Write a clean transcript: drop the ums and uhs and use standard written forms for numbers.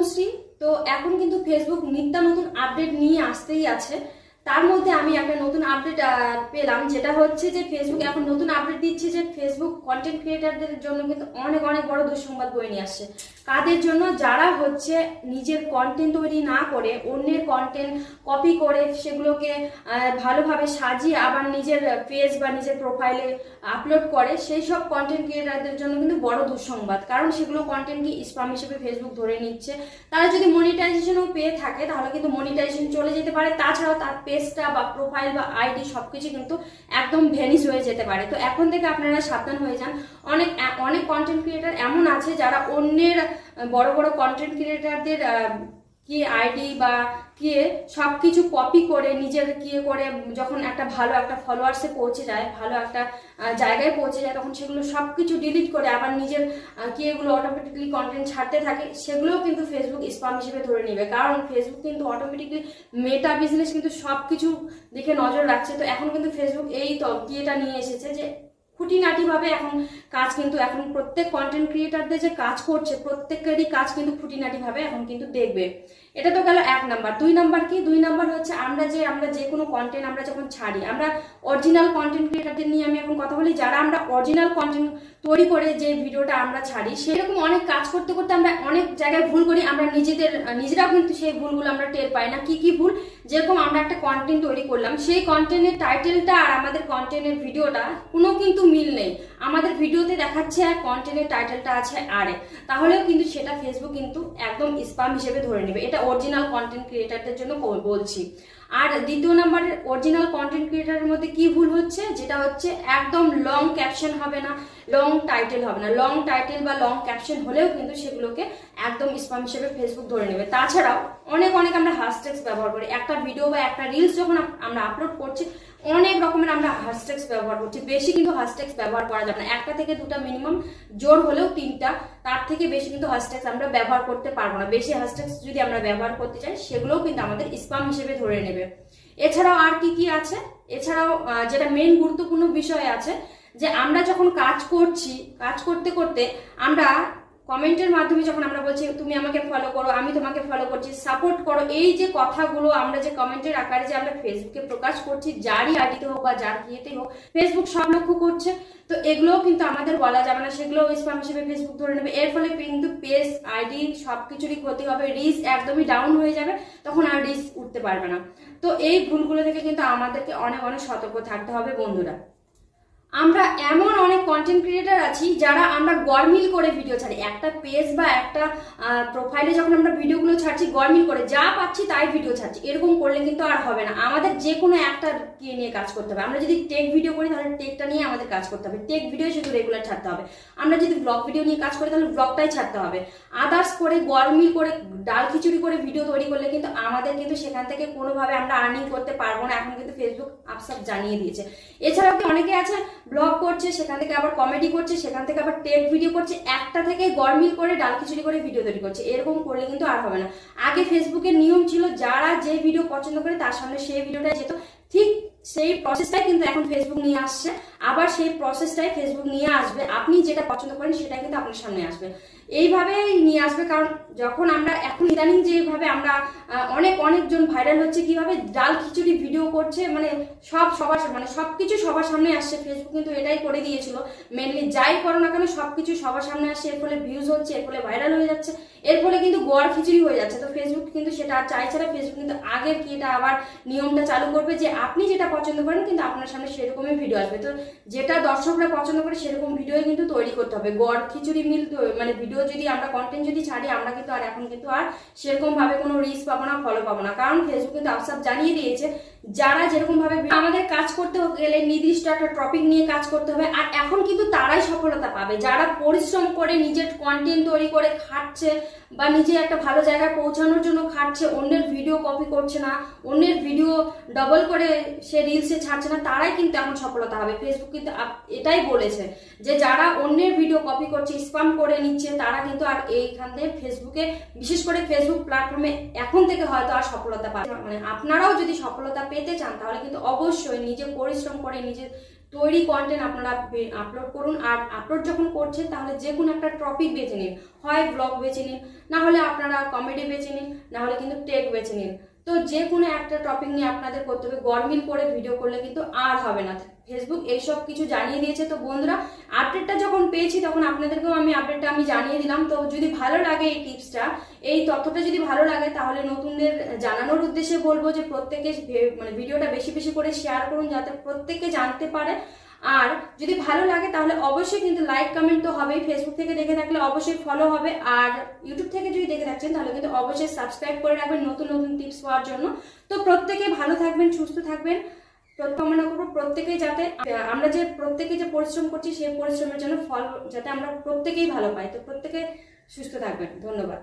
তনুশ্রী। তো এখন কিন্তু ফেসবুক নিত্য নতুন আপডেট নিয়ে আসতেই আছে। তার মধ্যে আমি একটা নতুন আপডেট পেলাম, যেটা হচ্ছে যে ফেসবুক এখন নতুন আপডেট দিচ্ছে যে ফেসবুক কন্টেন্ট ক্রিয়েটারদের জন্য কিন্তু অনেক অনেক বড় দুঃসংবাদ বয়ে নিয়ে আসছে। কাদের জন্য? যারা হচ্ছে নিজের কন্টেন্ট তৈরি না করে অন্যের কন্টেন্ট কপি করে সেগুলোকে ভালোভাবে সাজিয়ে আবার নিজের পেজ বা নিজের প্রোফাইলে আপলোড করে, সেই সব কন্টেন্ট ক্রিয়েটারদের জন্য কিন্তু বড় দুঃসংবাদ। কারণ সেগুলো কন্টেন্টকে স্প্যাম হিসেবে ফেসবুক ধরে নিচ্ছে। তারা যদি মনিটাইজেশনও পেয়ে থাকে তাহলে কিন্তু মনিটাইজেশন চলে যেতে পারে। তাছাড়াও তার পেজটা বা প্রোফাইল বা আইডি সবকিছু কিন্তু একদম ভ্যানিশ হয়ে যেতে পারে। তো এখন থেকে আপনারা সাবধান হয়ে যান। অনেক অনেক কন্টেন্ট ক্রিয়েটার এমন আছে যারা অন্যের বড় বড় কন্টেন্ট ক্রিয়েটারদের কি আইডি বা কি সবকিছু কপি করে নিজের কি করে যখন একটা ভালো একটা ফলোয়ার্সে পৌঁছে যায়, ভালো একটা জায়গায় পৌঁছে যায়, তখন সেগুলো সবকিছু ডিলিট করে আবার নিজের কি এগুলো অটোমেটিকলি কন্টেন্ট ছাড়তে থাকে, সেগুলোও কিন্তু ফেসবুক স্প্যাম হিসেবে ধরে নেবে। কারণ ফেসবুক কিন্তু অটোমেটিকলি মেটা বিজনেস কিন্তু সবকিছু দিকে নজর রাখছে। তো এখন কিন্তু ফেসবুক এই এটা নিয়ে এসেছে যে খুঁটিনাটি ভাবে এখন কাজ কিন্তু এখন প্রত্যেক কন্টেন্ট ক্রিয়েটারদের যে কাজ করছে প্রত্যেকেরই কাজ কিন্তু খুঁটিনাটি ভাবে এখন কিন্তু দেখবে। এটা তো গেল 1 নাম্বার। 2 নাম্বার কি? 2 নাম্বার হচ্ছে আমরা যে কোনো কন্টেন্ট আমরা যখন ছাড়ি, আমরা অরিজিনাল কন্টেন্ট ক্রিয়েটারদের নিয়ে আমি এখন কথা বলি, যারা আমরা অরিজিনাল কন্টেন্ট তৈরি করে যে ভিডিওটা আমরা ছাড়ি, সেরকম অনেক কাজ করতে করতে আমরা অনেক জায়গায় ভুল করি। আমরা নিজেরাও কিন্তু সেই ভুলগুলো আমরা টের পাই না। কি কি ভুল? যেরকম আমরা একটা কন্টেন্ট তৈরি করলাম, সেই কন্টেন্টের টাইটেলটা আর আমাদের কন্টেন্টের ভিডিওটা কোনো কিন্তু মিল নেই। আমাদের ভিডিওতে দেখাচ্ছে আর কন্টেন্টের টাইটেলটা আছে আরে, তাহলেও কিন্তু সেটা ফেসবুক কিন্তু একদম স্প্যাম হিসেবে ধরে নেবে। এটা অরিজিনাল কন্টেন্ট ক্রিয়েটারদের জন্য বলছি। আর দ্বিতীয় নাম্বারের অরিজিনাল কন্টেন্ট ক্রিয়েটারের মধ্যে কি ভুল হচ্ছে, যেটা হচ্ছে একদম লং ক্যাপশন হবে না, লং টাইটেল হবে না। লং টাইটেল বা লং ক্যাপশন হলেও কিন্তু সেগুলোকে একদম স্প্যাম হিসেবে ফেসবুক ধরে নেবে। তাছাড়াও অনেক আমরা হ্যাশট্যাগস ব্যবহার করি। একটা ভিডিও বা একটা রিলস যখন আমরা আপলোড করছি, অনেক রকমের আমরা হ্যাশট্যাগস ব্যবহার করছি। বেশি কিন্তু হ্যাশট্যাগস ব্যবহার করা যাবে না, 1টা থেকে 2টা মিনিমাম, জোর হলেও 3টা, তার থেকে বেশি কিন্তু হ্যাশট্যাগস আমরা ব্যবহার করতে পারবো না। বেশি হ্যাশট্যাগস যদি আমরা ব্যবহার করতে চাই, সেগুলোও কিন্তু আমাদের স্প্যাম হিসেবে ধরে নেবে। এছাড়াও আর কি কি আছে? এছাড়াও যেটা মেইন গুরুত্বপূর্ণ বিষয় আছে, যে আমরা যখন কাজ করছি, কাজ করতে করতে আমরা কমেন্টের মাধ্যমে যখন আমরা বলছি তুমি আমাকে ফলো করো, আমি তোমাকে ফলো করছি, সাপোর্ট করো, এই যে কথাগুলো আমরা যে কমেন্টের আকারে যে আমরা ফেসবুকে প্রকাশ করছি, যারই আইডিতে হোক বা যার ইয়েতেই হোক, ফেসবুক সব লক্ষ্য করছে। তো এগুলোও কিন্তু আমাদের বলা যাবে না, সেগুলোও স্প্যাম হিসেবে ফেসবুক ধরে নেবে। এর ফলে কিন্তু পেজ আইডি সবকিছুরই ক্ষতি হবে, রিচ একদমই ডাউন হয়ে যাবে, তখন আর রিচ উঠতে পারবে না। তো এই ভুলগুলো থেকে কিন্তু আমাদেরকে অনেক সতর্ক থাকতে হবে বন্ধুরা। আমরা এমন অনেক কন্টেন্ট ক্রিয়েটার আছি যারা আমরা গরমিল করে ভিডিও ছাড়ি। একটা পেজ বা একটা প্রোফাইলে যখন আমরা ভিডিওগুলো ছাড়ছি, গরমিল করে যা পাচ্ছি তাই ভিডিও ছাড়ছি, এরকম করলে কিন্তু আর হবে না। আমাদের যে কোনো একটা নিয়ে কাজ করতে হবে। আমরা যদি টেক ভিডিও করি তাহলে টেকটা নিয়ে আমাদের কাজ করতে হবে, টেক ভিডিও শুধু রেগুলার ছাড়তে হবে। আমরা যদি ব্লগ ভিডিও নিয়ে কাজ করি তাহলে ব্লগটাই ছাড়তে হবে। আদার্স করে গরমিল করে ডাল খিচুড়ি করে ভিডিও তৈরি করলে কিন্তু আমাদের কিন্তু সেখান থেকে কোনোভাবে আমরা আর্নিং করতে পারবো না। এখন কিন্তু ফেসবুক আপসাপ জানিয়ে দিয়েছে। এছাড়াও কি অনেকে আছে ব্লগ করছে, সেখান থেকে আবার কমেডি করছে, সেখান থেকে আবার টেক ভিডিও করছে, একটা থেকে গরমিল করে ডাল খিচুড়ি করে ভিডিও তৈরি করছে। এরকম করলে কিন্তু আর হবে না। আগে ফেসবুকের নিয়ম ছিল যারা যে ভিডিও পছন্দ করে তার সামনে সেই ভিডিওটা যেত, ঠিক সেই প্রসেসটাই কিন্তু এখন ফেসবুক নিয়ে আসছে। আবার সেই প্রসেসটাই ফেসবুক নিয়ে আসবে, আপনি যেটা পছন্দ করেন সেটাই কিন্তু আপনার সামনে আসবে, এইভাবেই নিয়ে আসবে। কারণ যখন আমরা এখন ইদানিং যেভাবে আমরা অনেকজন ভাইরাল হচ্ছে, কিভাবে ডাল খিচুড়ি ভিডিও করছে, মানে সবকিছু সবার সামনে আসছে। ফেসবুক কিন্তু এটাই করে দিয়েছিল, মেনলি যাই করো না কেন সবকিছু সবার সামনে আসছে, এর ফলে ভিউজ হচ্ছে, এর ফলে ভাইরাল হয়ে যাচ্ছে, এর ফলে কিন্তু গোয়ার খিচুড়ি হয়ে যাচ্ছে। তো ফেসবুক কিন্তু সেটা আর চাইছে না। ফেসবুক কিন্তু আগের কি এটা আবার নিয়মটা চালু করবে যে আপনি যেটা পছন্দ করেন কিন্তু আপনার সামনে সেরকমই ভিডিও আসবে। তো যেটা দর্শকরা পছন্দ করে সেরকম ভিডিও কিন্তু তৈরি করতে হবে। গোয়ার খিচুড়ি মিল মানে ভিডিও যদি আমরা কন্টেন্ট যদি ছাড়ি, আমরা কিন্তু আর এখন কিন্তু আর সেরকম ভাবে কোনো রিচ পাবো না, ফলো পাবো না। কারণ ফেসবুক কিন্তু আপসাপ জানিয়ে দিয়েছে যারা যেরকম ভাবে আমাদের কাজ করতে গেলে নির্দিষ্ট একটা টপিক নিয়ে কাজ করতে হবে। আর এখন কিন্তু তারাই সফলতা পাবে যারা পরিশ্রম করে নিজের কন্টেন্ট তৈরি করে খাটছে বা নিজে একটা ভালো জায়গায় পৌঁছানোর জন্য খাটছে, অন্যের ভিডিও কপি করছে না, অন্যের ভিডিও ডাবল করে সে রিলসে ছাড়ছে না, তারাই কিন্তু এখন সফলতা হবে। ফেসবুক কিন্তু এটাই বলেছে যে যারা অন্যের ভিডিও কপি করছে, স্প্যাম করে নিচ্ছে, তারা কিন্তু আর এইখান থেকে ফেসবুকে, বিশেষ করে ফেসবুক প্ল্যাটফর্মে এখন থেকে হয়তো আর সফলতা পাবে। মানে আপনারাও যদি সফলতা পেতে চান তাহলে কিন্তু অবশ্যই নিজে পরিশ্রম করে নিজের তৈরি কন্টেন্ট আপনারা আপলোড করুন। আর আপলোড যখন করছেন তাহলে যে কোনো একটা টপিক বেছে নিন, হয় ব্লগ বেছে নিন, না হলে আপনারা কমেডি বেছে নিন, না হলে কিন্তু টেক বেছে নিন। তো যে কোনো একটা টপিক নিয়ে আপনাদের করতে হবে, গরমিল করে ভিডিও করলে কিন্তু আর হবে না। ফেসবুক এইসব কিছু জানিয়ে দিয়েছে। তো বন্ধুরা, আপডেটটা যখন পেয়েছি তখন আপনাদেরকেও আপডেটটা জানিয়ে দিলাম। তো যদি ভালো লাগে এই টিপসটা, এই তথ্যটা যদি ভালো লাগে, তাহলে নতুনদের জানানোর উদ্দেশ্যে বলবো যে প্রত্যেকে ভিডিওটা বেশি বেশি করে শেয়ার করুন, যাতে প্রত্যেকে জানতে পারে। আর যদি ভালো লাগে তাহলে অবশ্যই কিন্তু লাইক কমেন্ট তো হবেই, ফেসবুক থেকে দেখে থাকলে অবশ্যই ফলো হবে, আর ইউটিউব থেকে যদি দেখে থাকছেন তাহলে কিন্তু অবশ্যই সাবস্ক্রাইব করে রাখবেন নতুন নতুন টিপস পাওয়ার জন্য। তো প্রত্যেকে ভালো থাকবেন, সুস্থ থাকবেন, কামনা করবো প্রত্যেকেই যাতে আমরা যে প্রত্যেকে যে পরিশ্রম করছি সেই পরিশ্রমের জন্য ফল যাতে আমরা প্রত্যেকেই ভালো পাই। তো প্রত্যেকে সুস্থ থাকবেন। ধন্যবাদ।